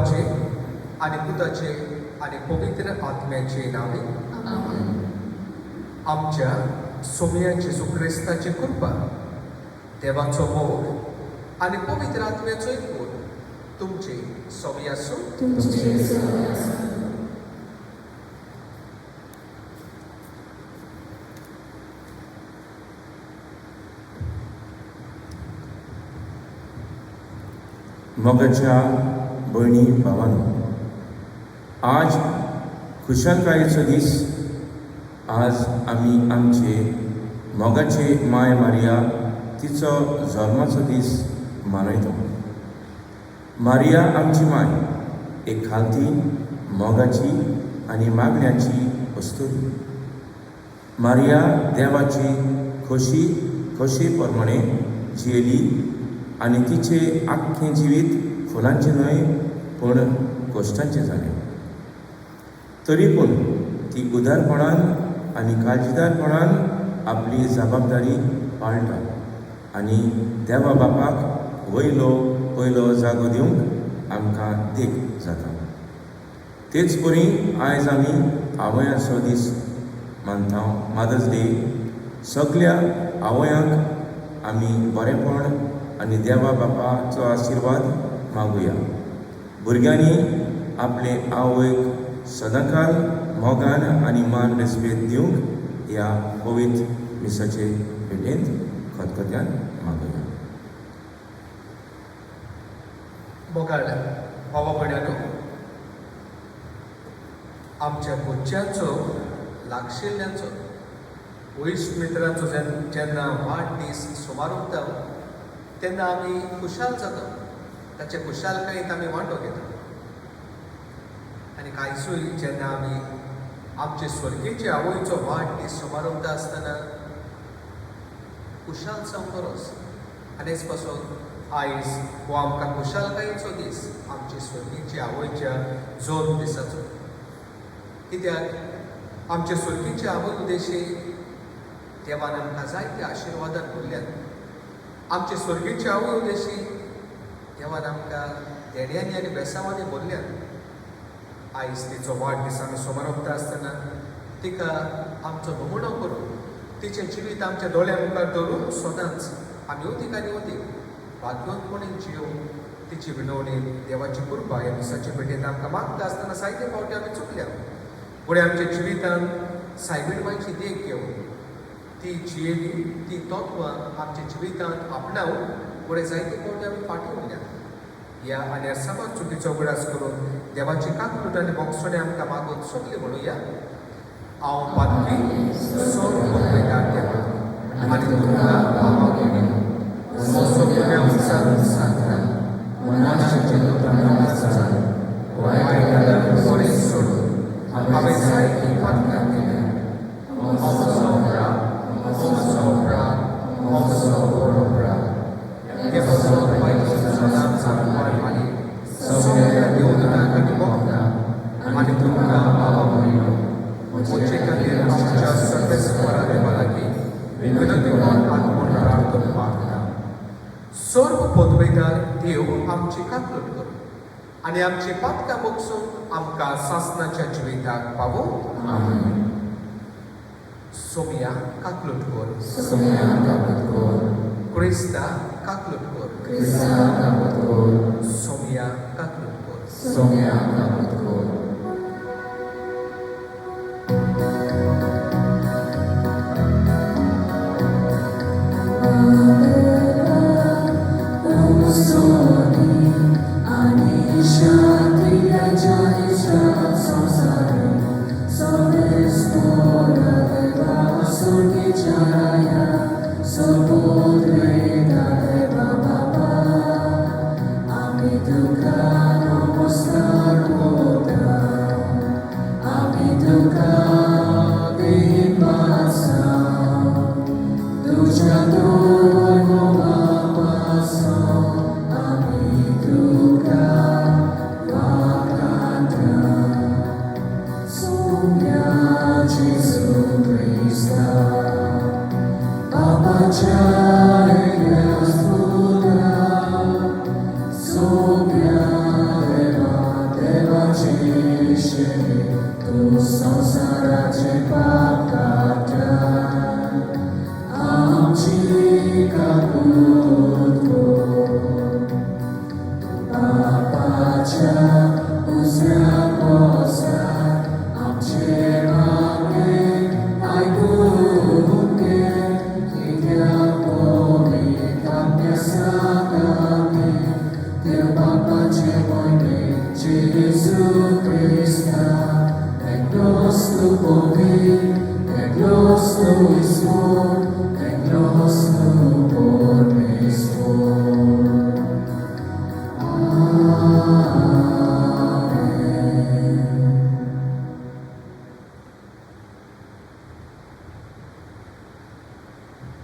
पिताचे आणि पुताचे आणि पवित्र आत्म्याचे नावे आमच्या सोम्या जेजू क्रिस्ताची कृपा, देवाचो मोग आणि पवित्र आत्म्याचो एकूण तुमचे सगळे आसूं. मोगाच्या भयणी भावांनो, आज खुशालकायेचो दीस. आज आमी आमचे मोगाचे माय मारिया तिचो जल्माचो दीस मनयता. मारिया आमची माय एक खालती मोगाची आनी मागण्याची वस्तुरी. मारिया देवाची खोशी प्रमाणे जियेली आनी तिचे आख्खें जिवीत फुलांचे न्हय पूण कश्टांचें जालें. तरी पूण ती उदारपणान आनी काळजीदारपणान आपली जबाबदारी पाळटा आनी देवा बापाक वयलो जागो दिवंक आमकां देख जाता. तेच परी आयज आमी आवयांचो दीस मानता, मदर्स डे. सगळ्या आवयांक आमी बरेपण आनी देवा बापाचो आशिर्वाद मागुया. भुरग्यांनी आपले आवयक सदांकाल मोगान आनी मान रेस्पेद दिवंक ह्या पवित्र मिसाचे भेटेंत खतखत्यान मागुया. मोगाळ भावा भयणांनो, आमच्या गोंयच्यांचो लागशिल्ल्यांचो वैश्ट मित्रांचो जेन्ना वाडदीस समारोप तेन्ना आमी खुशाल जाता. ताचे खुशालकायेंत आमी वांटो घेता. आनी कांयसूय जेन्ना आमी आमचे स्वर्गीचे आवयचो वाडदीस समारोप आसतना खुशाल जावंक बरोस. आनी हेच पासून आयज हो आमकां खुशालकायेचो दीस आमचे स्वर्गीचे आवयच्या जल्म दिसाचो. कित्याक आमचे स्वर्गीचे आवय उदेशी देवान आमकां जायते आशिर्वादान भरल्यात. आमचे स्वर्गीचे आवय उदेशी देवान आमकां देड्यांनी आनी बेसांवांनी भरल्यात. आयज तिचो वाडदीस आमी समारोप आसतना तिका आमचो नमुनो करून तिचें जिवीत आमच्या दोळ्या मुखार दवरून सदांच आमी अदीक आनी अदीक भाग्यवंतपणीन जियोवन तिची विनवणी देवाची कृपा ह्या दिसाचे भेटेंत आमकां मागता आसतना जायते फावटी आमी चुकल्या. फुडें आमच्या जिवितांत सायबीणबाईची देख घेवन ती जियेली, ती तत्वां आमच्या जिवितांत आपणावन फुडें जायते फावटी आमी फाटीं उरल्यात. ह्या आनी समाज चुकीचो उगडास करून देवाची काकलूट आनी बोगसणे आमकां मागून सगळे म्हणुया. हांव पातकी सोड पळयतात देवा आनी तुमकां पावोवंक येयली. सगळ्या उत्साहान सांगता मनाचे तोंडांत आसा वायट गजाली बरें सोडून हांवें जायती पातकां केल्या. आणि तुमकां पावोवंक म्हजे खातीर आमच्या सगळ्या सुवारां लागीं विनंती करून प्रार्थना मागता. सर्व पदवेदार देव आमची काकलूट करूं आनी आमची पातकां बोगसून आमकां सासणाच्या जिविताक पावो. सोमिया काकलूट कर. क्रिस्ता काकलूट कर. सोमिया काकलूट कर.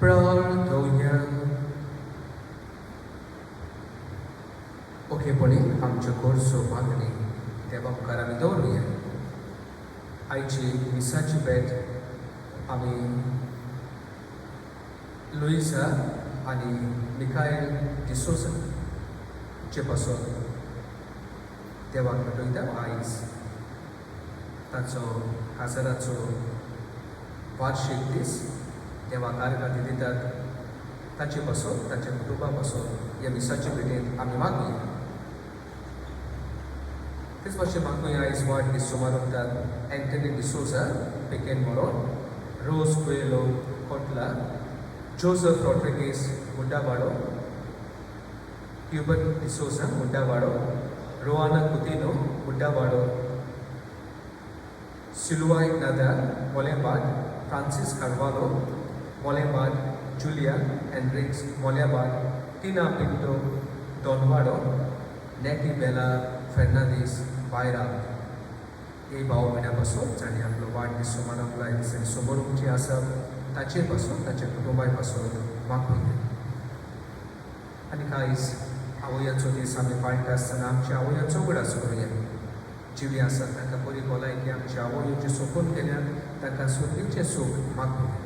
प्रार्थना. ओखेपणी आमच्यो गोरसो मागणी देवा मुखार आमी दवरुया. आयची मिसाची भेट आमी लुइसा आनी मिकायल डिसोजा चे पासून देवाक भेटयता आयज ताचो काजाराचो वार्षिक दीस देवाक आर्गां दितात. ताचे पासून ताच्या कुटुंबा पासून ह्या मिसाचे भेटेंत आमी मागुया. तेच भाशेन मागुया आयज वाडदीस समारंभात एंटनी डिसोजा पेकेन मोरोन, रोज कुएलो कोटला, जोसेफ रॉड्रिगेज मुंडावाडो, क्यूबन डिसोजा मुंडावाडो, रोआना कुतिनो मुंडावाडो, सिल्वाय नादाल मोलेंबाद, फ्रांसिस कार्वालो मोलेंबाद, जुलिया एंड्रिक्स मोलेंबाद, टीना पिंटो डॉनवाडो, नेटी बेला फेर्नांदीस बायरा. हे भाव म्हयन्या पासून जाणी आपलो वाडदीस समारंभ दिसांनी समोरूंकची आसा ताचे पासून ताच्या कुटुंबाय पासून मागुया. आनी आयज आवयाचो दीस आमी पाळटा आसतना आमच्या आवयाचो उगडास करुया. जिवी आसात ताका बरी भलायकी आमच्या आवयोचे सोपून गेल्यात ताका सुर्गीचें सूख मागुया.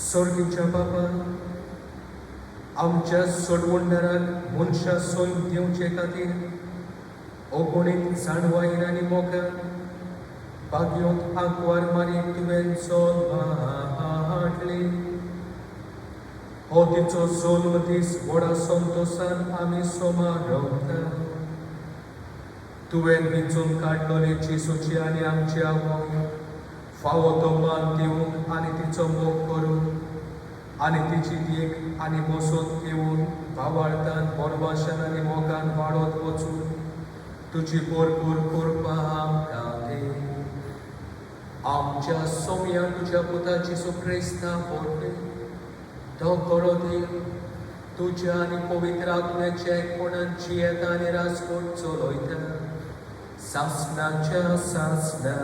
स्वर्गीच्या बाबा, आमच्या सोडवणदाराक मनशां सोय दिवचे खातीर ओगोणीत जाणवायन आनी मोगान बागयोंत आंकवार मारीत तुवें चोल हाडली. हो तिचो जल्म दीस व्हडा संतोशान आमी सोमारवता. तुवें वेंचून काडलोले जेसूची आनी आमची आवय फावो तो मान दिवंक आनी तिचो मोग करून आनी तिची देख आनी बसोत घेवन भावार्थान बोरभाशान आनी मोगान वाडत वचून तुजी भरपूर कृपा आमकां दे. आमच्या सोम्या तुज्या पुता जेसू क्रिस्तां व्हरले तो गरो देव तुज्या आनी पवित्र आत्म्याच्या एकपणान जियेता आनी राजकोट चलयता सासणाच्या सासणा.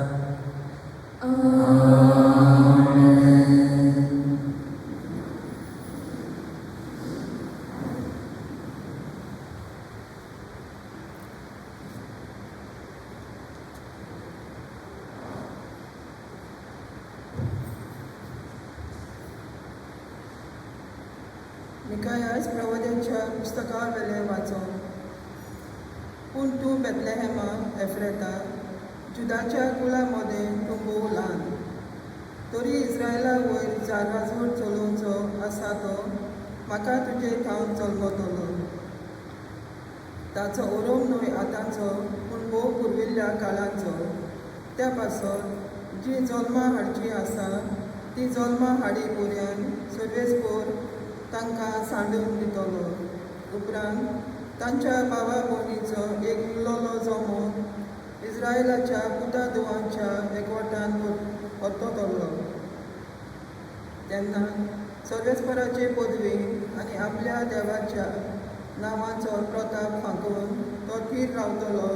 मिकायास प्रवाद्यांच्या पुस्तका वेले वाचून. पूण तूं बेतलेहेमा एफ्रेता जुदाच्या कुळामध्ये तूं भोव ल्हान. तरी इस्रायला वयर जाराजोड चलोवचो आसा तो म्हाका तुजे ठावन चलमतलो. ताचो ओरोम न्हय आतांचो पूण भोव पुर्विल्ल्या काळांचो. त्या पासत जी जल्मां हाडची आसा ती जल्मां हाडी पर्यंत सर्वेस्पोर तांकां सांडून दितलो. उपरांत तांच्या भावा भयणीचो एक मुलोलो जमोन इस्रायलाच्या पुता दुवांच्या एकवटान परततलो. तेन्ना सर्वेस्पराचे पदवी आनी आपल्या देवाच्या नांवाचो प्रताप फांकून तो थीर रावतलो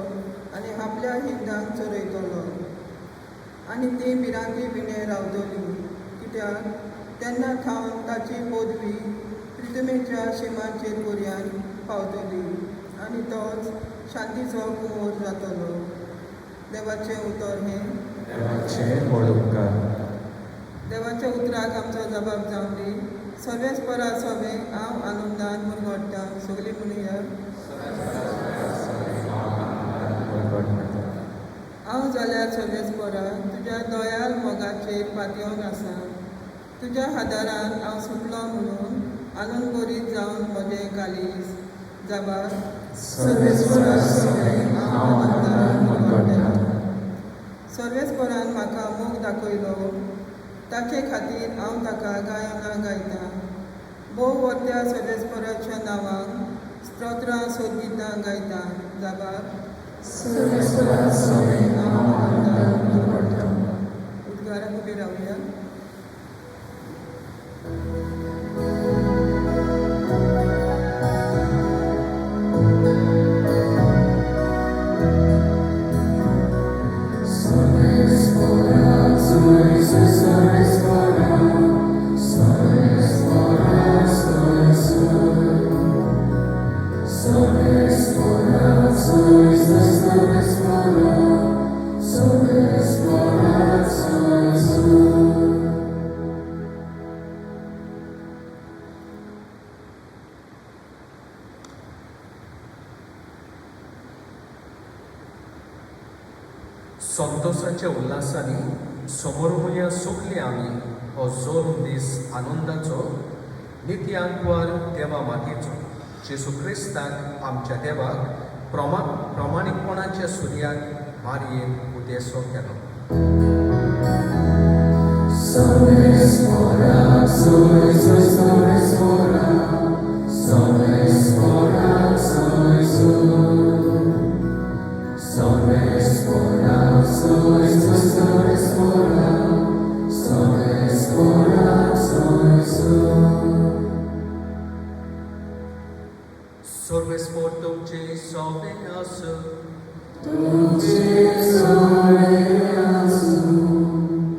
आनी आपल्या हिंदांक चरयतलो. आनी ती भिरांती विणे रावतली कित्याक तेन्ना थावन ताची पदवी पृथ्वीच्या शिमाचेर पर्यंत पावतली आनी तोच शांतीचो कुंवर जातलो. देवाचें उतर हें. देवाच्या उतराक आमचो जबाब जावन दी. सर्वेस्परा सवे हांव आनंदान मुरगडटा. सगळीं म्हणुया. हांव जाल्यार सर्वेस्परा तुज्या दयाल मोगाचेर पातयेवन आसा. तुज्या आदारान हांव सुटलो म्हणून आनंद बरीत जावन म्हजें कालीस जाबार सर्वेस्परान म्हाका मोग दाखयलो ताचे खातीर हांव ताका गायनां गायतां भोव वर्त्या सर्वेस्पराच्या नांवाक स्तोत्रां सोदगितां गायतां जाबार उद्गाराक उबे रावया. संतोषाच्या उल्हासांनी समोरुया सुखली आमी हो जोर दीस आनंदाचो नित्यांकवार देवा मातीचो जेसू क्रिस्ताक आमच्या देवाक प्रामाणीकपणाच्या सुर्याक मारयेन उदेसो केलो. Sorvespor tuce sovereasă,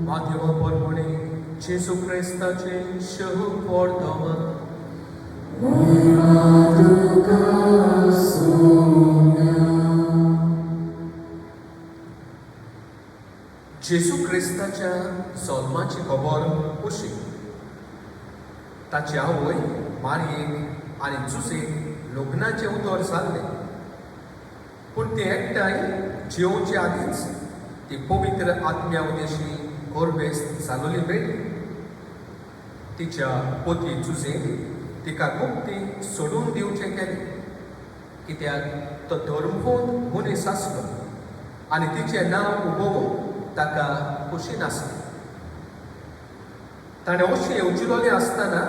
Mateo pormone, Jesu Christace șehu portoma, Jesu Christaच्या जल्माची खबर अशी ताची आवय मारयेक आनी जुसेक लग्नाचे उतर जाल्ले पूण ते एकठांय जेवचे आदींच ती पवित्र आत्म्या उदेशी गोरबेस्त जालोली मेळ्ळी. तिच्या पोती जुजेन तिका गुप्ती सोडून दिवचें केलें कित्याक तो धर्मपूर्ण मनीस आसलो आनी तिचें नांव उबोवून ताका खुशी नासली. ताणें अशें येवजिलोलें आसतना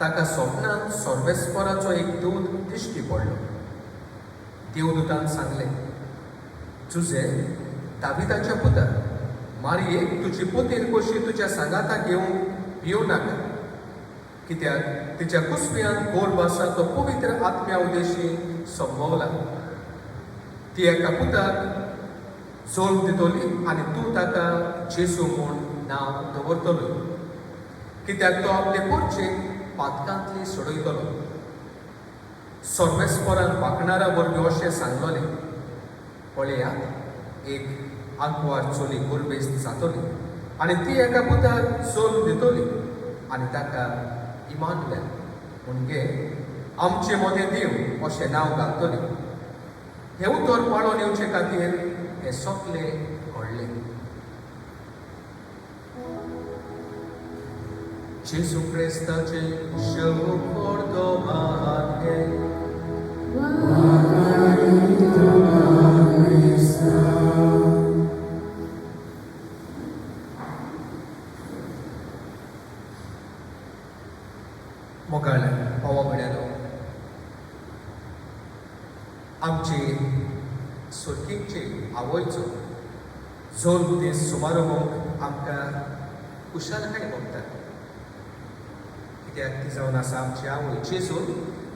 ताका स्वप्नांत सर्वेस्पराचो एक दूत दिश्टी पडलो. देवदूतान सांगलें, जुजे दाविदाच्या पुता मारयेक तुजी पुतीन कशी तुज्या सांगाता घेवन भियो नाका कित्याक तिच्या कुसब्यांत गोरब आसा तो पवित्र आत्म्या उदेशी संभवला. ती एका पुताक जोल्म दितली आनी तूं ताका जेसू म्हूण नांव दवरतलो कित्याक तो आपले पोरचेक पातकांतली सोडयतलो. सर्वेस्परान वागणारा वरवीं अशें सांगलोलें, पळयात एक आंकवार चोली गोरबेस्त जातली आनी ती एका पुताक जोल्म दितली आनी ताका इमानुएल म्हणजे आमचे मोदें देव अशें नांव घालतलें. हें उतर पाळोवन येवचे खातीर हें सगलें घडलें. Jesu Christace șehu portomane, मोगाळ भावा भयणानो, आमचे सुर्गीचे आवयचो जोल्म दीस समारंभाक आमकां कुशलकाय भोगता कित्याक ती जावन आसा आमची आवय जेजू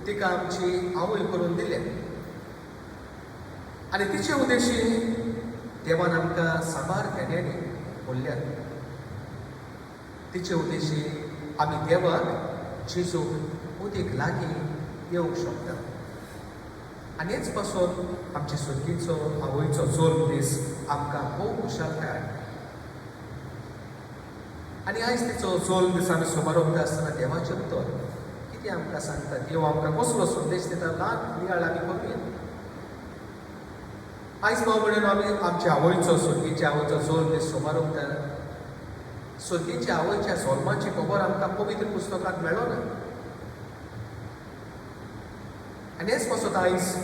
तिका आमची आवय करून दिल्या आनी तिचे उद्देशी देवान आमकां साबार केल्यांनी बोल्ल्यात. तिचे उद्देशी आमी देवाक जेजूक उदीक लागीं येवंक शकता आनी हेच पासून आमचे सुर्गीचो आवयचो जोल्म दीस आमकां भोव खुशालकाय हाडटा. आनी आयज तिचो जोल्म दीस आमी समारंभ आसतना देवाचें उतर कितें आमकां सांगता, देव आमकां कसलो संदेश दिता ल्हान नियाळ आमी करूया. आयज भाव म्हणून आमी आमच्या आवयचो सुर्गीच्या आवयचो जोल्म दीस समारंभ सर्गेच्या आवयच्या जल्माची खबर आमकां पवित्र पुस्तकांत मेळ्ळो ना. आनी हेच पासून आयज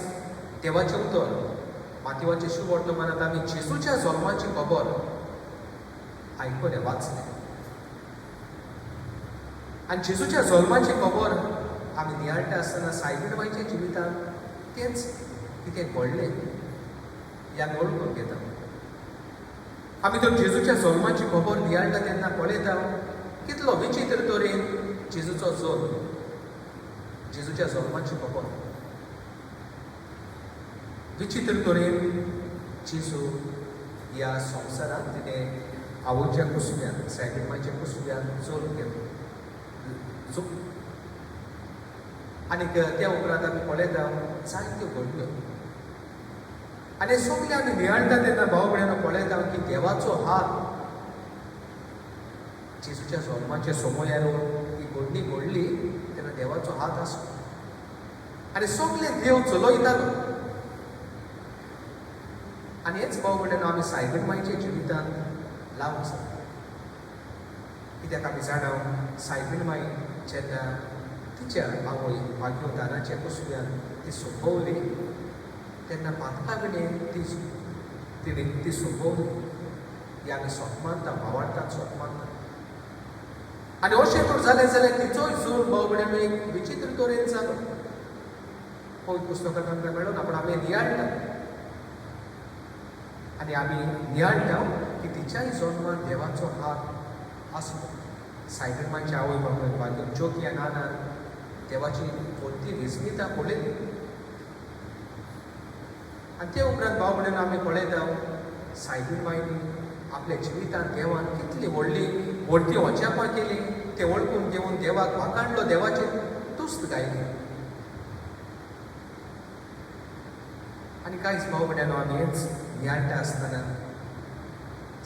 देवाचें उतर मातयेवाचे शुभ वर्तमानांत आमी जेजूच्या जल्माची खबर आयकले वाचले. आनी जेजूच्या जल्माची खबर आमी नियाळटा आसतना सायबीण मांयच्या जिवितांत तेंच कितें घडलें ह्या वळखून घेता. आमी तर जेजूच्या जल्माची खबर नियाळटा तेन्ना पळयता कितलो विचित्र तरेन जेजूचो जल्म, जेजूच्या जल्माची खबर विचित्र तरेन जेजू ह्या संवसारांत तिणें आवयच्या कुसव्यान सायबीण मांयच्या कुसव्यान जल्म घेतलो. आनी त्या उपरांत आमी पळयता जायत्यो घडण्यो. आनी सगळे आमी नियाळटा तेन्ना भाव भयणीनो पळयता की देवाचो हात जेजूच्या जल्माच्या समयार ही घडणी घडली तेन्ना देवाचो हात आसलो आनी सगळे देव चलयतालो. आनी हेच भाव भयणीनो आमी सायबीण मांयच्या जिवितांत लावंक जाय. कित्याक आमी जाणा सायबीण मांय जेन्ना तिच्या आवय भाग्योदानाच्या कुसव्यान ती सोंपवली तेन्ना पातका कडेन ती सोंपवली ही आमी सोत मानता, भावार्थांत सोत मानता. आनी अशें जर जालें जाल्यार तिचोय जल्म भाव भयणीनो एक विचित्र तरेन जालो. पवित्र पुस्तकांत आमकां मेळ्ळो ना, पूण आमी नियाळटा आनी आमी नियाळटा की तिच्याय जल्मांत देवाचो हात आसलो. सायबीण मांयच्या आवय बापूय भाग्यो ज्योत ह्या नानान देवाची कोणती विस्मिता पळयली. आनी ते उपरांत भाव भयणीनो आमी पळयता सायबीण मांयनी आपल्या जिवितांत देवान कितली व्हडली वचापां केली ते वळखून घेवन देवाक वाखाणलो, देवाचेर तुस्त गायली. आनी कांयच भाव भयणीनो आमी हेच नियाळटा आसतना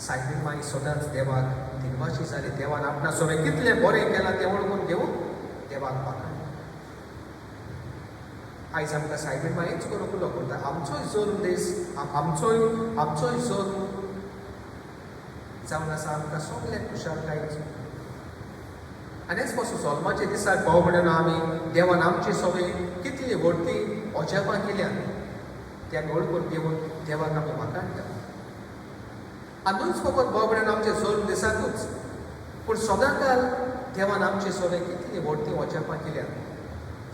सायबीण मांय सदांच देवाक दिनवाशी जाली. देवान आपणा सोबे कितलें बरें केलां तें वळखून घेवन देवाक वाखाणलें. आयज आमकां सायबीण मांय हेच करूंक उलो करता. आमचोय जल्म दीस आमचोय जल्म जावन आसा आमकां सगळ्यांक खुशालकायेचो. आनी हेच पासून जल्माच्या दिसाक भाव भयणीनो आमी देवान आमचे सोबे कितली व्हडली अजापां केल्यात त्या वळखून घेवन देवाक आमी वाखाणटा. आजूच खबर भाव भयणीनो आमच्या जल्म दिसाकूच, पूण सदांकाल देवान आमचे सोबे कितली व्हडली वचापां केल्यात,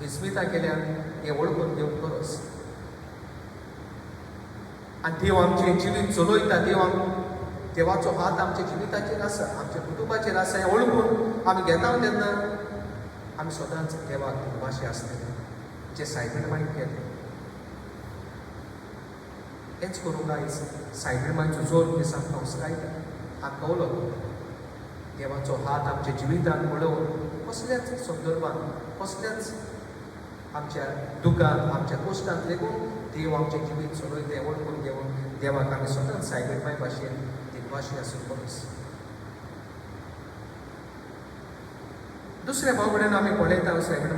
विस्मिता केल्यात हें वळखून घेवन गरज. आनी देव आमचें जिवीत चलयता, देवाचो हात आमच्या जिविताचेर आसा, आमच्या कुटुंबाचेर आसा हें वळखून आमी घेता तेन्ना आमी सदांच देवाक दिनवाशी आसतले जे सायबीण मांयन केलें. हेंच करूंक आयज सायबीण मांयचो जल्म दीस आमकां उसरायता. आमकां उलो देवाचो हात आमच्या जिवितांत पळोवन कसल्याच संदर्भांत, कसल्याच आमच्या दुखांत, आमच्या कश्टांत लेगून देव आमचें जिवीत चलयता हें वळखून घेवन देवाक आमी सदांच सायबीण मांय भाशेन दिनवाशी आसूंक गरज. दुसऱ्या भाव भयणीनो आमी पळयता सायबीण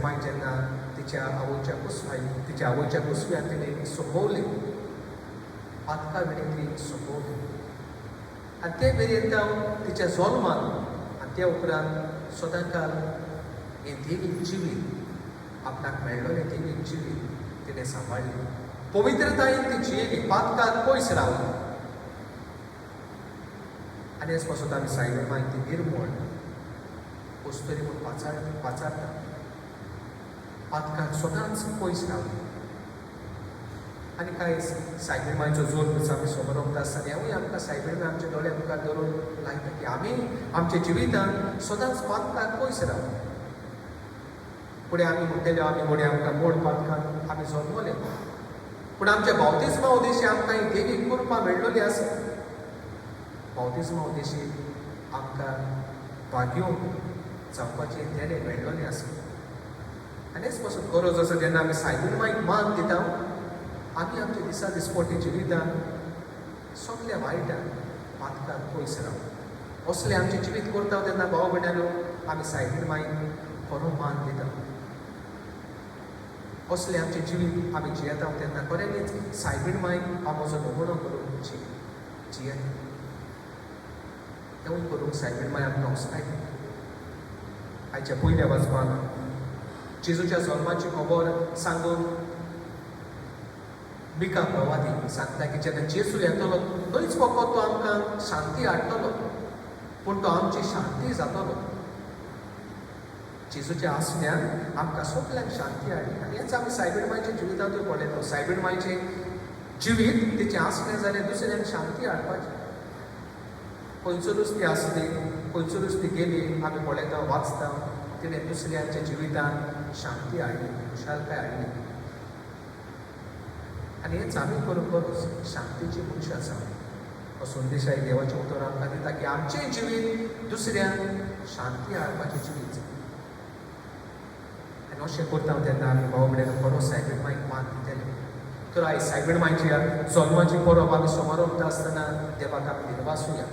मांय जेन्ना तिच्या आवयच्या कुसव्यान तिणें सोंपवली, पातका वेळी ती सोंपवली. आनी ते मेरेन जावन तिच्या जल्माक आनी त्या उपरांत सदांकाल हें देवीक जिवीत आपणाक मेळ्ळलें देवीक जिवीत तिणें सांबाळली. पवित्रतायेन ती जियेली, पातकाक पयस रावली. आनी हेच पासून आमी सायबीण मांय ती निर्मळ वस्तुरी म्हूण पाचारता. पातकाक सदांच पयस रावली. आनी कांयच सायबीण मांयचो जल्म दीस आमी समोरता आसतना हेंवूय आमकां सायबीण मांय आमच्या दोळ्या मुखार धरून लायता की आमी आमच्या जिवितांत सदांच पातकाक पयस रावली. फुडें आमी म्हणटले आमी फुडें आमकां मोड पातकान आमी जल्मले, पूण आमच्या बावतिस्मा उद्देशी आमकां ही देवीक कृपा मेळ्ळली आसा. बावतिस्मा उद्देशी आमकां भाग्यो जावपाचें देणें मेळ्ळलें आसा. आनी हेच पासून गरज आसा जेन्ना आमी सायबीण मांयक मान दिता आमी आमच्या दिसा दिसपट्टे जिवितांत सगल्या वायटान पातकाक पयस रावप. असलें आमचें जिवीत करता तेन्ना भाव भयणीनो आमी सायबीण मांयक खरो मान दिता. असलें आमचें जिवीत आमी जियेता तेन्ना खरेंच सायबीण मांयक हांव म्हजो नमुनो करून जियेता. तेवूय करूंक सायबीण माय आमकां वचपाय आयच्या पयल्या वाचपाक जेजूच्या जल्माची खबर सांगून बिका प्रवादी सांगता की जेन्ना जेजू येतलो न्हयच फकत तो आमकां शांती हाडटलो पूण तो आमची शांती जातलो. जेजूच्या आसण्यान आमकां सगल्यांक शांती हाडली आनी हेंच आमी सायबीण मायच्या जिवितांतूय पळयता. सायबीण मायचें जिवीत तिचें आसलें जाल्यार दुसऱ्यांक शांती हाडपाचें. खंयसरूच ती आसली खंयसरूच ती गेली आमी पळयता वाचता तिणें दुसऱ्यांच्या जिवितान शांती हाडली खुशालकाय हाडली. आनी हेंच आमी करूंक गरज शांतीची मनशां आसा. हो संदेश आयज देवाचें उतर आमकां दिता की आमचें जिवीत दुसऱ्यांक शांती हाडपाचें जिवीत जाय. आनी अशें करता तेन्ना आमी भाव भयण खरो सायबीण मायक मान दितले. तर आयज सायबीण मायच्या जल्माची परब आमी समारंभ आसतना देवाक आमी दिनवासुया.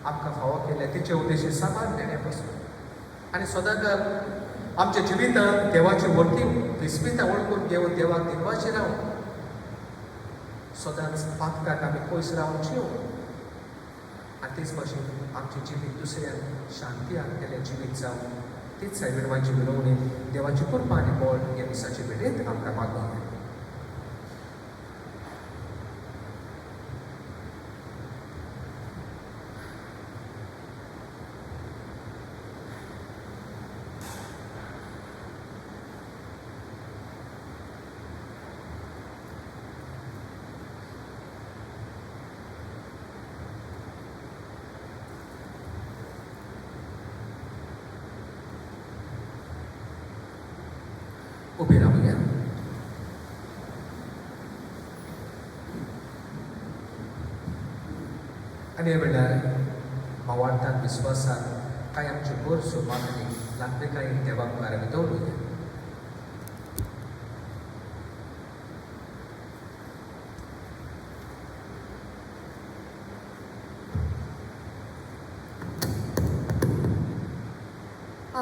आमकां फावो केल्या तिचे उद्देश सामान देण्यापासून आनी सदांकाळ आमच्या जिवितांत देवाची वर्ती विस्मितां वळखून घेवन देवाक दिनवाशी रावून सदांच पातकाक आमी पयस रावन जियोंक आनी तेच भाशेन आमचें जिवीत दुसऱ्यांक शांती हाडटलें जिवीत जावन तीच सायबीण मायची विनवणी देवाची कृपा आनी बळ ह्या दिसाचे भेटेंत आमकां मागूंक. उबे रावया. आनी हे वेळार भावार्थान विस्वासान कांय आमच्यो गरजो मागणी लागले कांय देवाक मुखार आमी दवरुया.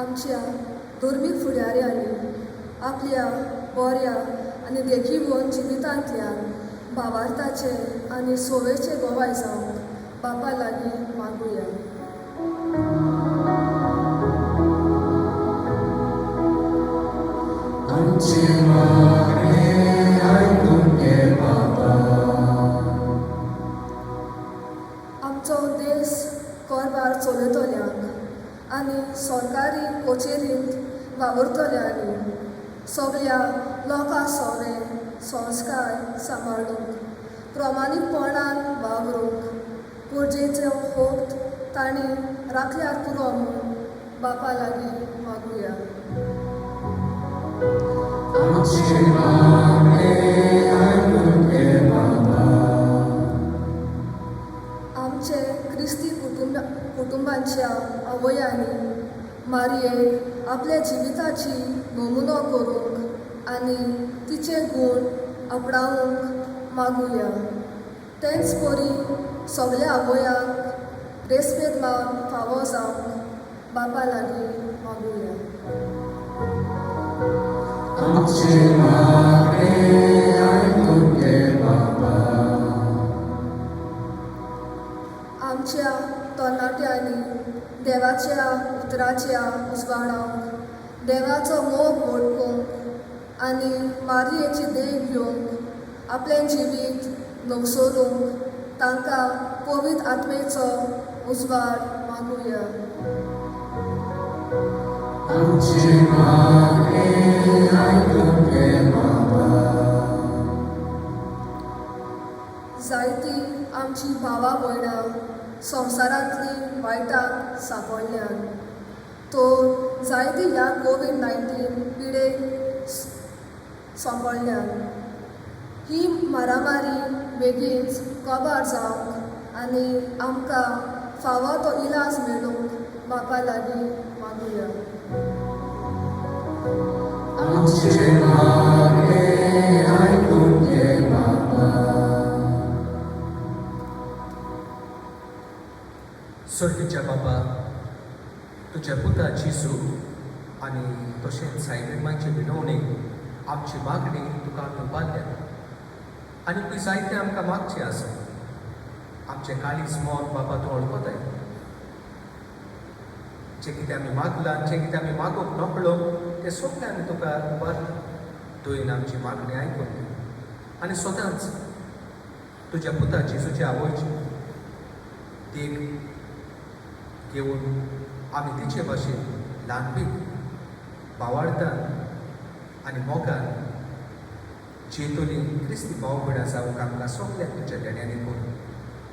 आमच्या धर्मीक फुडाऱ्यांनी आपल्या बऱ्या आनी देखीवन जिवितांतल्यान भावार्थाचे आनी सोवेचे गोवाय जावंक बापा लागीं मागुया. आमचो देश करबार चलयतल्यांक आनी सरकारी कचेरींत वावुरतल्यांनी सगळ्या लोकां सोवे संस्कार सांबाळूंक प्रमाणीकपणान वावरूंक गरजेचो होक्त तांणी राखल्यार पुरो म्हूण बापा लागीं मागुया. आमचे क्रिस्ती कुटुंबांच्या आवयांनी मारयेक आपल्या जिविताची नमुनो करूंक आनी तिचे गूण आपणावूंक मागुया. तेंच परी सगळ्या आवयांक रेस्पेद मावन फावो जावंक बापा लागीं मागुया. आमच्या तरणाट्यांनी देवाच्या उतराच्या उजवाडाक देवाचो मोग वळखूंक आनी मारयेची देख घेवंक आपलें जिवीत नवसोरूंक तांकां पवित्र आत्मेचो उजवाड मागुया. जायतीं आमची भावां भयणां संवसारांतली वायटाक सांपडल्यान तर जायतीं ह्या कोविड-19 पिडेक सांपडल्यान ही मारामारी बेगीनच काबार जावंक आनी आमकां फावो तो इलाज मेळूंक बापा लागीं मागुया. सर्गीच्या बाबा तुज्या पुता जिजू आनी तशेंच सायबीण मायचे विनवणेक आमची मागणी तुका आमी उबारल्या आनी ती जायते आमकां मागची आसा. आमचें काळीज मोन बाबा तूं वळखताय जे कितें आमी मागलां जे कितें आमी मागूंक नकळो तें सगळें आमी तुका उबारता तुवें आमची मागणी आयकून घे आनी सदांच तुज्या पुता जेजूच्या आवयची देख घेवन आमी तिचे भाशेन ल्हानपीक भावार्थान आनी मोगान जेतुनी क्रिस्ती भाव भयणां जावंक आमकां सगळ्यांक तुज्या देण्यानी करून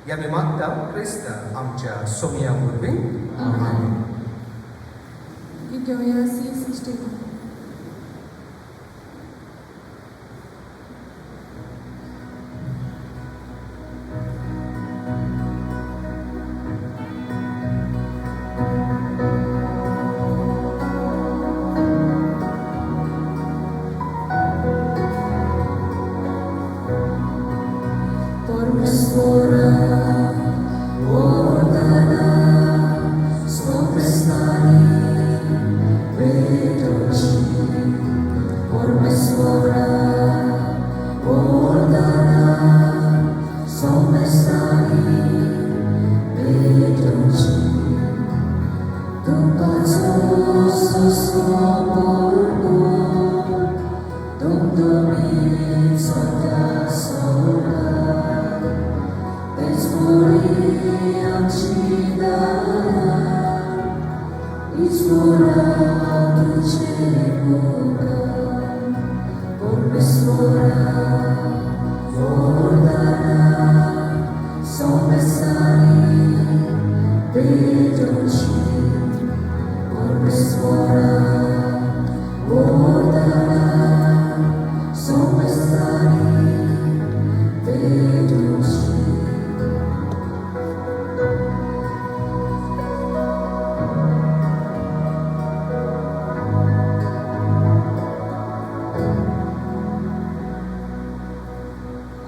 हे आमी मागता क्रिस्त आमच्या सोमया वरवीं आमेन. घेवया C16.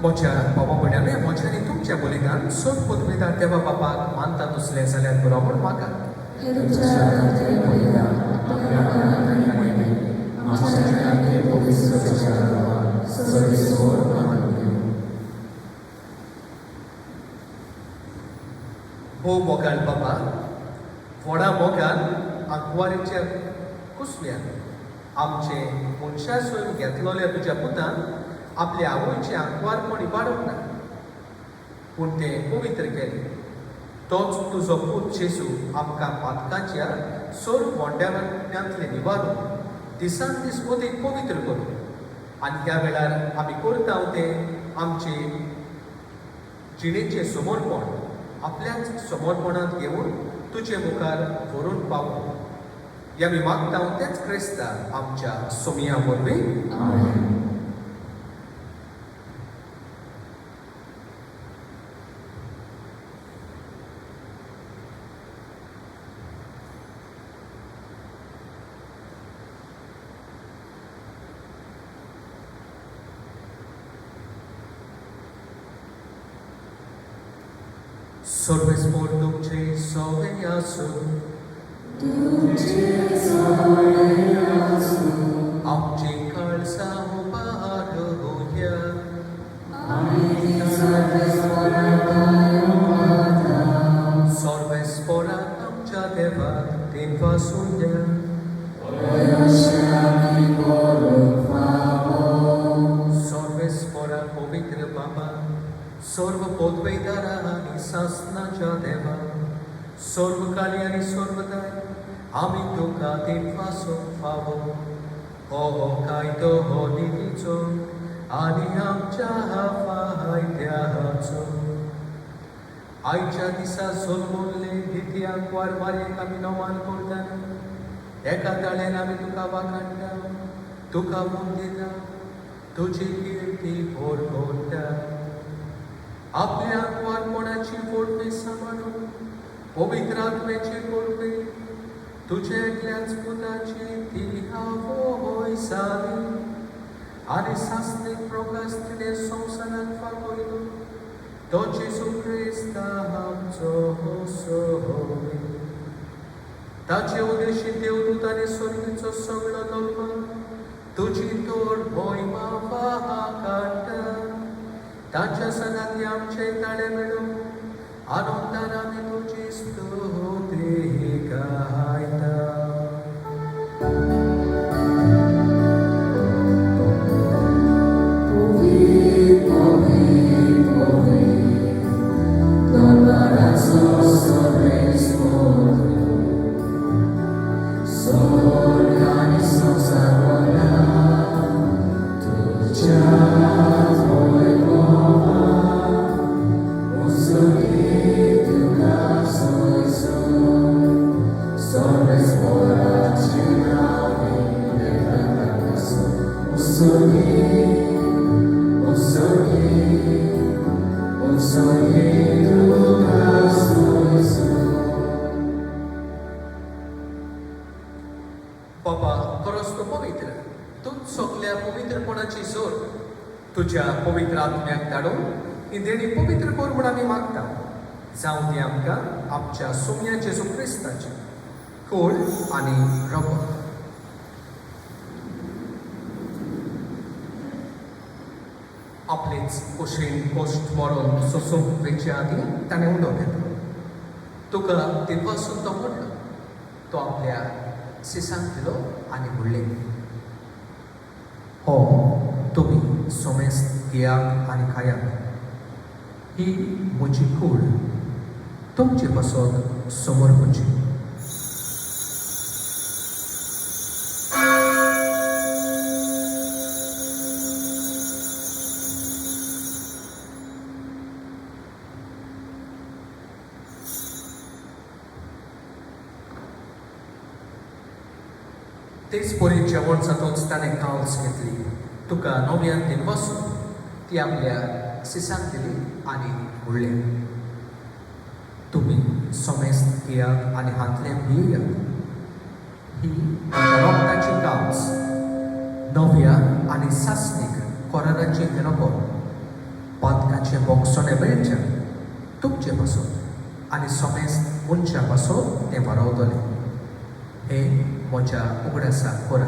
म्हज्या बाबा भयणांनी म्हज्या आनी तुमच्या बोलिकान सोद पदवेदार देवा बापाक मानता दुसलें जाल्यार बरो म्हूण म्हाका हो मोगाल बाबा व्हडा मोगान आंकवारीच्या कुसव्यान आमचे मनशा सोयन घेतलोल्या तुज्या पुतान आपल्या आवयचे आंकवारपण इबाडूंक ना पूण तें पवित्र केलें तोच तुजो पूत जेजू आमकां पातकाच्या सोर मोंड्यांतले निवारून दिसान दीस अदीक पवित्र करून आनी ह्या वेळार आमी करता तें आमचे जिणेचें समर्पण आपल्याच समर्पणांत घेवन तुजे मुखार व्हरून पावूं हे आमी मागता तेच क्रिस्ता आमच्या सोमया वरवीं आमेन. Sorvespor tuce soveneasu, amce calza uparu huya, Sorvespora amca deva din vasunya, Sorvespora povitra baba, सर्व पदवेदारा आणि शासनाच्या देवा सर्वकाली आणि सर्वदाय आम्ही तुका देवासो फावो हो कायदो हो नितीचो आणि आमच्या फायद्याचो आयच्या दिसा जल्मले द्वितीयांक वार मारयेक आमी नोमान करता एका ताळेन आमी तुका वाखाणटा तुका वंदिता तुजी किर्ती भोर करता आपल्या आंकवारपणाची पोटवे सांबाळून पवित्र आत्म्याची पोटवे तुझे एकल्याच पुताची ती होय जाली आनी सासणीक प्रकाश तिणे संवसारांत फागयलो तो जेजू क्रिस्त आमचो सोवी ताचे उदेशी देवदूतांनी स्वर्गीचो सगळो लोक तुजी तोड मोहिमा काडटा ताच्या सनाती आमचे ताळे मेळून आनंदान आमी तुजी स्तुती गायता बाबा खरोच तो पवित्र तूच सगळ्या पवित्रपणाची जोर तुझ्या पवित्र आत्म्याक धाडून ही देणी पवित्र कर म्हूण आमी मागता जावं ती आमकां आमच्या सोम्या जेजू क्रिस्ताची कूड आनी रगत आपलेच कुशीन कोश्ट मरून सोसूंक वेचे आदीं ताणें उडो घेतलो तुका तेपासून तो म्हणलो तो आपल्या सिसांक दिलो आनी म्हणलें हो तुमी सोमेस्त घेयात आनी खायात ही म्हजी कूड तुमचे बसोत समोर म्हजी तेच पोरी जेवण जातोच ताणें कावल्स घेतली तुका नव्यान दिन वसून ती आपल्या सिसांक दिली आनी म्हणलें तुमी सोमेस्त घेयात आनी हातले भियेयात ही म्हज्या रोगताची कावस नव्या आनी सासणीक कोरानाची रगत पातकाचे बोगसोणे वेळच्यान तुमचे पासून आनी सोमेस्त मनशा पासून तें वारवतलें हे म्हज्या उगडासा कोरा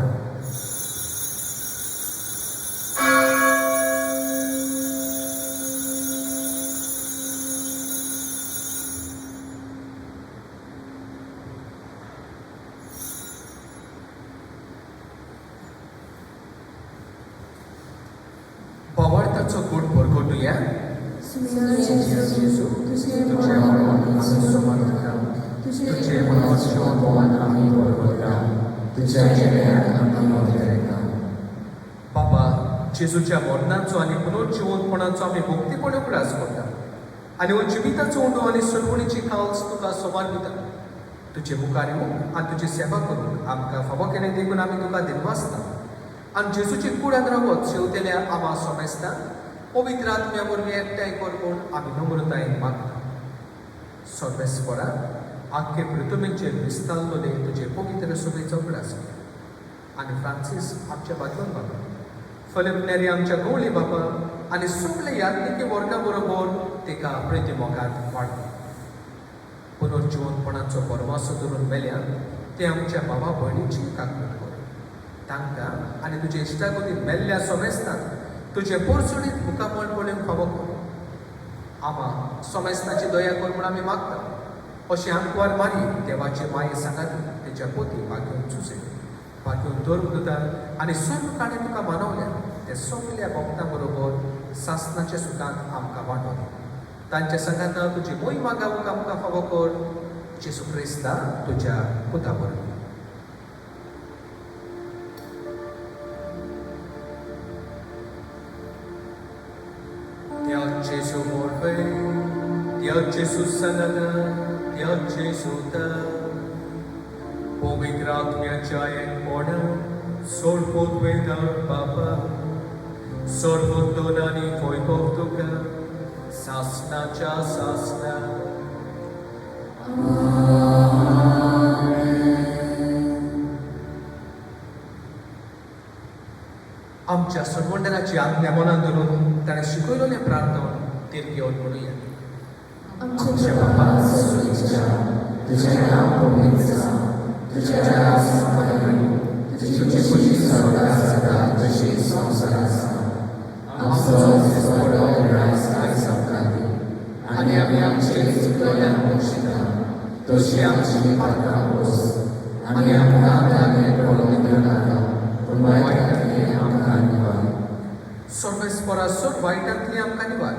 भावार्थाचो गूढ भरगोटुया जेजू तुझे म्हणून आमी समर्पिता तुझे मनोवचन भोवन आमी भरगोटा तुझ्या जिव्याक आमी मोदेता बाबा जेजूच्या मरणाचो आनी पुनर्जिवनपणाचो आमी भक्तीपणे उगडास करता आनी हो जिविताचो उंडो आनी सलवणीची कावस तुका समर्पिता तुजे मुखार येवंक आनी तुजी सेवा करून आमकां फावो केलें देखून आमी तुका दिनवासता आनी जेजूची कूड आनी रगत शेवतेल्या आमा सोमेस्ता पवित्र आत्म्या वरवीं एकठांय करपून आमी नम्रतायेन मागता सर्वेस्परा आख्खे पृथ्वीचेर विस्तारलोले तुजे पवित्र सुबेचो उगडास आनी फ्रांसीस आमच्या बाजून बाबा फलिपनेरी आमच्या गवळी बाबा आनी सगळे यात्रिकी वर्गा बरोबर तिका प्रतिमोगात वाडवा पुनर्जिवनपणाचो परवासो धरून मेल्यान ते आमच्या बाबा भयणीची काकूट कर तांकां आनी तुजे इश्टागोती मेल्ल्या सोमेस्तान तुजे पोरसुणीत मुखामळ पळोवंक फावो कर आमा सोमेस्ताची दया कर म्हूण आमी मागता अशी आंकवार मारी देवाची माये सांगाती तेच्या पोती पाग्योन चुसे पाग्योन दर उदतात आनी सर्व काणी तुका मानवल्या ते सगल्या भक्तां बरोबर सासणाच्या सुखांत आमकां वांटोले तांच्या संगाता तुजी मोहिमा गावूंक आमकां फावो कर जेजू क्रिस्ता तुज्या पुता बरोबर Gesù morve, Dio Gesù sanada, Dio Gesù da. Pavitratmyaच्या एकपणा सोडपोत Veda बाबा, सोडपोत दोनांनी वैभव तुका, सासणाच्या सासना. आमच्या सन्मंडळाची आज्ञा मनात धरून ताणें शिकयलोलें प्रार्थना तिरकेवन म्हणुया आमच्या बाबा सुनीच्या तुझें नांव पवित्र जावं तुझें राज येवं तुजी खुशी स्वर्गांत जाता तशी संवसारांत जावं आमचो दिसपडो रायज आयज आमकां दी आनी आमी आमचे चुकलोल्यांक बक्षिता तशी आमची पातकां पोस आनी आमकां धार्मीक पळोवंक दिनाका पूण वायटांतली आमकां निवार सर्वेस्परा सोड वायटांतली आमकां निवार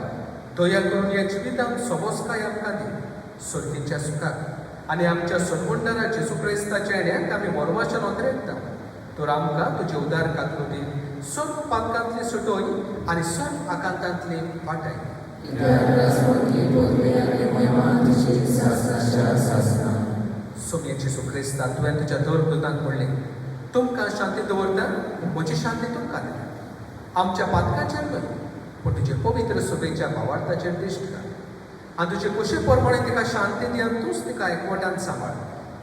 दया करून ह्या जिवितांत सबोसकाय आमकां दी सर्तीच्या सुखाक आनी आमच्या सन्मंडळा जेजू क्रिस्ताच्या येण्याक आमी मोरमाच्या नोंदरेंता तर आमकां तुजे उदार कातरुदी सर्व पातकांतली सुटोय आनी सर्व आकांतांतली वाटाय सोम्या जेजू क्रिस्ता तुवें तुज्या दोर दुतांक म्हणलें तुमकां शांती दवरता म्हजी शांती तुमकां दिता आमच्या पातकाचेर न्हय पूण तुजे पवित्र सभेच्या भावार्थाचेर दिश्ट घाल आनी तुजे कुशे प्रमाणे तिका शांती दी आनी तूंच तिका एकवटान सांबाळ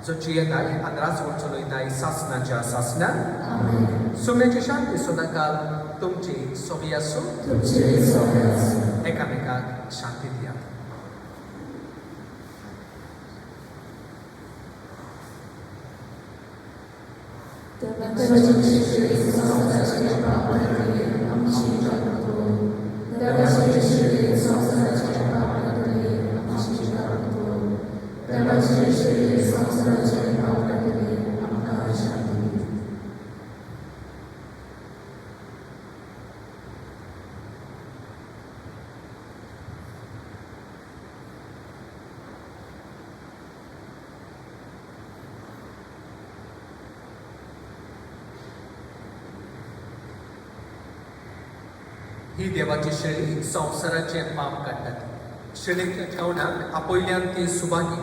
जो जियेताय आनी राजवट चलयताय सासणाच्या सासण्यान सुमेची शांती सदांकाल तुमची सोबी आसूं एकामेकाक शांती दियात. ही देवाची शेळी संवसाराचे पाप काडटात. शेळीच्या जेवणाक आपयल्यान ती सुभागी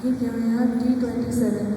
गीत घेऊया D27.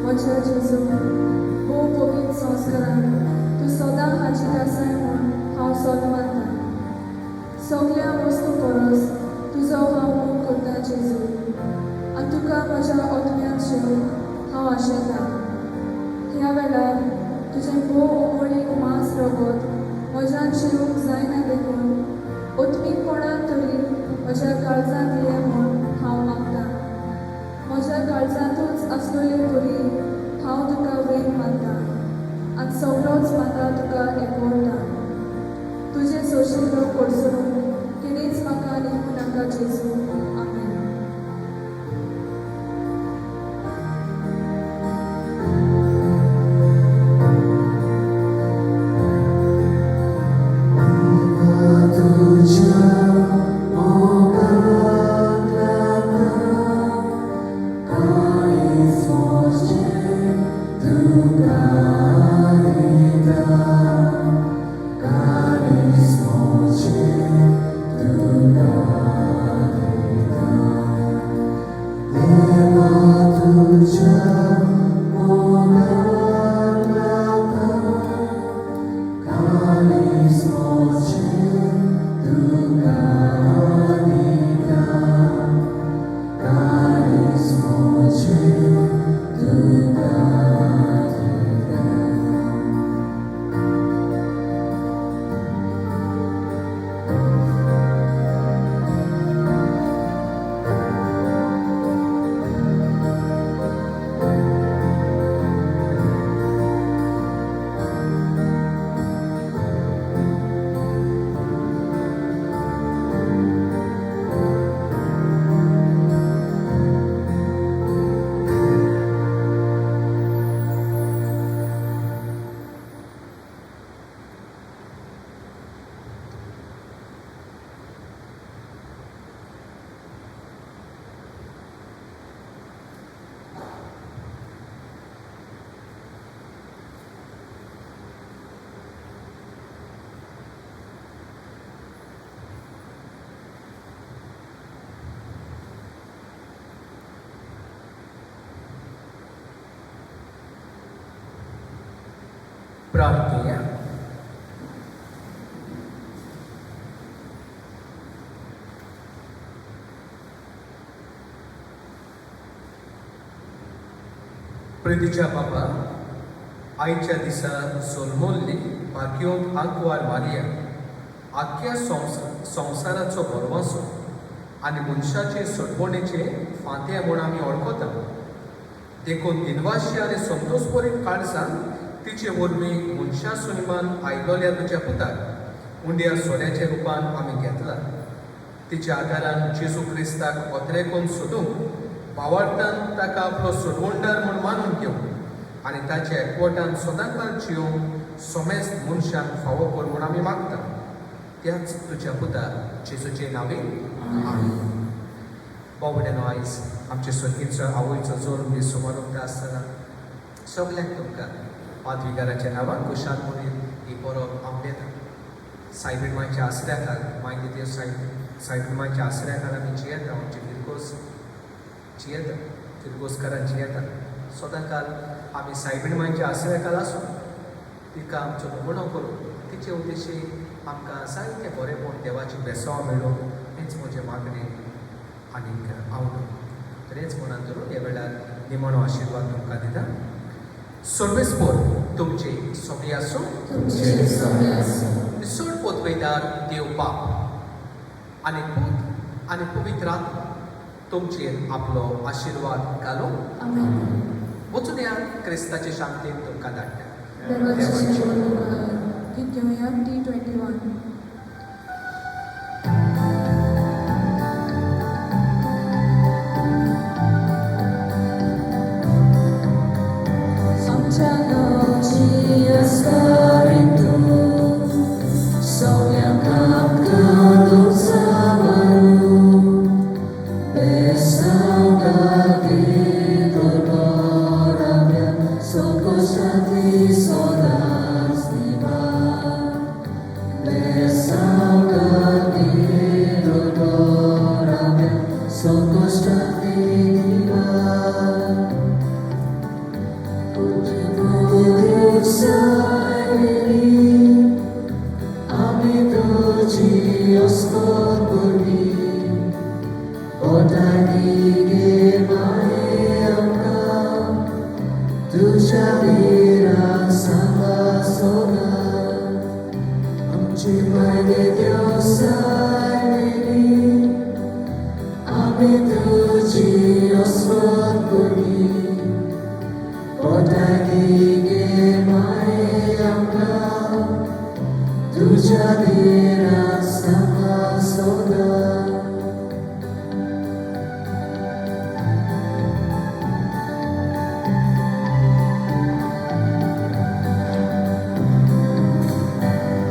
म्हज्या जेजू भोव पवित्र संस्कारान तूं सदां हाजीर आसाय म्हूण हांव सोद मारतां. सगळ्या वस्तू परस तुजो हांव मोग करतां जेजू, आनी तुका म्हज्या ओतम्यांत शिवूंक हांव आशेतां. ह्या वेळार तुजें भोव उमळीक मांस रगत म्हज्यान शिरूंक जायना देखून ओतमीकपणान तरी म्हज्या काळजांत ये म्हूण हांव मागतां. म्हज्या काळजांतूच आसलेले तरी हांव तुका वेग मानतां आनी सगळोच म्हाका तुका एकवटां. तुजे सोशिल्लो पडसरून कितेंच म्हाका लिहूं नाका जेजू. आमेन. प्रार्थना. प्रितीच्या बाबा, आयच्या दिसा सोलमोल्ली भाग्योंत आंकवार मारिया आख्या संवसाराचो भरवंसो आनी मनशाचे सडपणेचे फांते म्हूण आमी वळखता. देखून दिनवाशी आनी संतोशभरीत काळजान तिचे वरवीं मनशा सुनिमान आयलोल्या तुज्या पुताक उंड्या सोन्याच्या रुपान आमी घेतला. तिच्या आदारान जेजू क्रिस्ताक ओतरेकून सोदूंक वावरतान ताका आपलो सोडवणदार म्हूण मानून घेवंक आनी ताच्या एकवटान सदांकाळ जियोंक सोमेस्त मनशांक फावो कर म्हूण आमी मागता. त्याच तुज्या पुता जेजूचे नांवे आमीन. बावड्यानो, आयज आमचे सर्गीचो आवयचो जोर बी समारोप आसतना सगल्यांक तुमकां पाद्विकाराच्या नांवान कुशाल म्हणून ही बरोवप हांव येता. सायबिणमांच्या आसऱ्याकार मागीर ते सायबिणमांच्या आसऱ्याकार आमी जियेता, आमचे फिरगोसकारान जियेता. सदांकाळ आमी सायबिणमांच्या आसऱ्याकार आसूं तिका आमचो नमूनो करून तिचे उद्देशी आमकां जायते बरेपण देवाची बेसांव मेळो हेंच म्हजें मागणें आनीक हांव तर हेच म्हणान धरून ह्या वेळार निमणो आशिर्वाद तुमकां दिता. सर्वेस्पोर तुमचे सोबी आसूं. चड पोतवेदार देव बाप आनी पूत आनी पवित्र आत्मा तुमचेर आपलो आशिर्वाद घालो. वचून ह्या क्रिस्ताचे शांतीन तुमकां धाडटा. गीत घेवया T21. Bless आमी तुझी अस्कोर करवी ओटानी गे माये आमकां तुझ्या विरा सांगा सोगा आमची माये देवसाय आमी